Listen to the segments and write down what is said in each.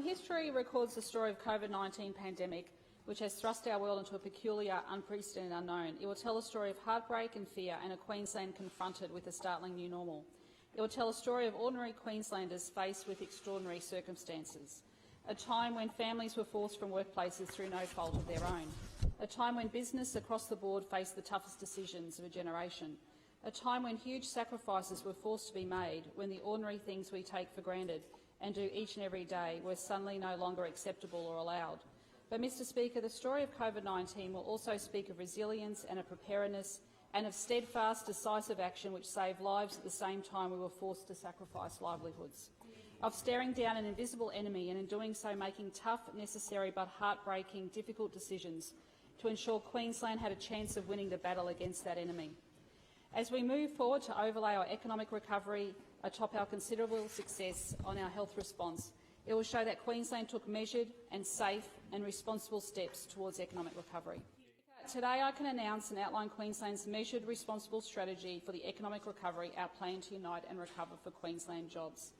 history records the story of COVID-19 pandemic, which has thrust our world into a peculiar, unprecedented unknown. It will tell a story of heartbreak and fear and a Queensland confronted with a startling new normal. It will tell a story of ordinary Queenslanders faced with extraordinary circumstances, a time when families were forced from workplaces through no fault of their own, a time when business across the board faced the toughest decisions of a generation, a time when huge sacrifices were forced to be made, when the ordinary things we take for granted and do each and every day were suddenly no longer acceptable or allowed. But, Mr Speaker, the story of COVID-19 will also speak of resilience and of preparedness and of steadfast, decisive action which saved lives at the same time we were forced to sacrifice livelihoods, of staring down an invisible enemy and in doing so making tough, necessary but heartbreaking, difficult decisions to ensure Queensland had a chance of winning the battle against that enemy. As we move forward to overlay our economic recovery atop our considerable success on our health response, it will show that Queensland took measured and safe and responsible steps towards economic recovery. Today I can announce and outline Queensland's measured, responsible strategy for the economic recovery, our plan to unite and recover for Queensland jobs.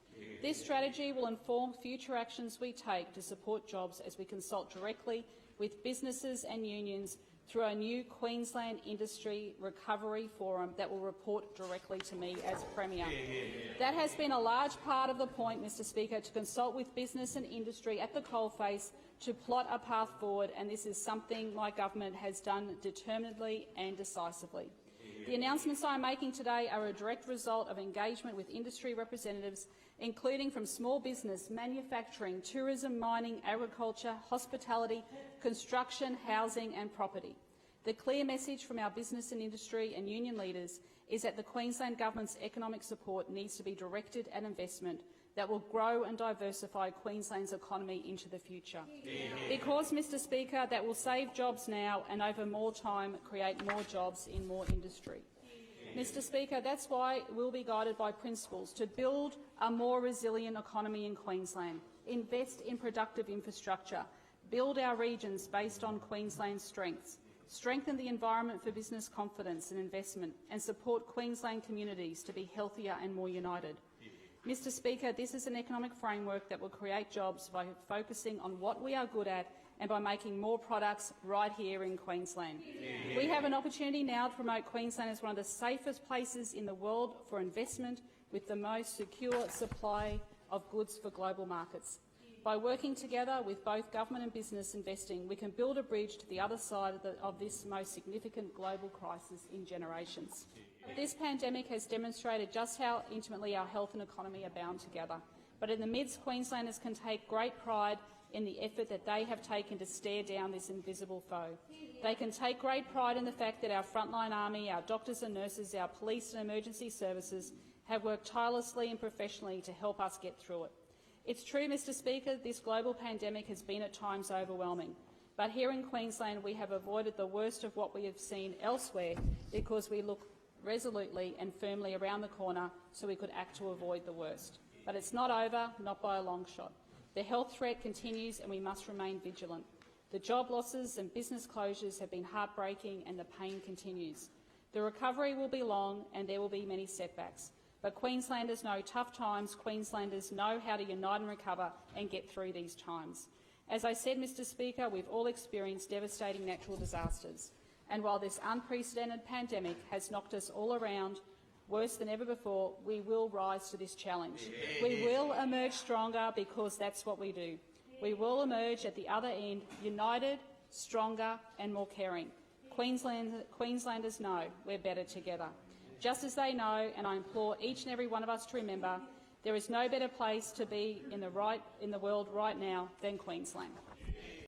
This strategy will inform future actions we take to support jobs as we consult directly with businesses and unions through a new Queensland Industry Recovery Forum that will report directly to me as Premier. That has been a large part of the point, Mr Speaker, to consult with business and industry at the coalface to plot a path forward, and this is something my government has done determinedly and decisively. The announcements I am making today are a direct result of engagement with industry representatives, including from small business, manufacturing, tourism, mining, agriculture, hospitality, construction, housing and property. The clear message from our business and industry and union leaders is that the Queensland Government's economic support needs to be directed at investment that will grow and diversify Queensland's economy into the future. Because, Mr Speaker, that will save jobs now and over more time create more jobs in more industry. Mr Speaker, that's why we'll be guided by principles to build a more resilient economy in Queensland, invest in productive infrastructure, build our regions based on Queensland's strengths, strengthen the environment for business confidence and investment, and support Queensland communities to be healthier and more united. Mr Speaker, this is an economic framework that will create jobs by focusing on what we are good at and by making more products right here in Queensland. We have an opportunity now to promote Queensland as one of the safest places in the world for investment, with the most secure supply of goods for global markets. By working together with both government and business investing, we can build a bridge to the other side of this most significant global crisis in generations. This pandemic has demonstrated just how intimately our health and economy are bound together. But in the midst, Queenslanders can take great pride in the effort that they have taken to stare down this invisible foe. They can take great pride in the fact that our frontline army, our doctors and nurses, our police and emergency services have worked tirelessly and professionally to help us get through it. It's true, Mr Speaker, this global pandemic has been at times overwhelming, but here in Queensland we have avoided the worst of what we have seen elsewhere because we look resolutely and firmly around the corner so we could act to avoid the worst. But it's not over, not by a long shot. The health threat continues and we must remain vigilant. The job losses and business closures have been heartbreaking and the pain continues. The recovery will be long and there will be many setbacks. But Queenslanders know tough times. Queenslanders know how to unite and recover and get through these times. As I said, Mr Speaker, we've all experienced devastating natural disasters. And while this unprecedented pandemic has knocked us all around worse than ever before, we will rise to this challenge. We will emerge stronger because that's what we do. We will emerge at the other end united, stronger and more caring. Queenslanders know we're better together. Just as they know, and I implore each and every one of us to remember, there is no better place to be in the world right now than Queensland.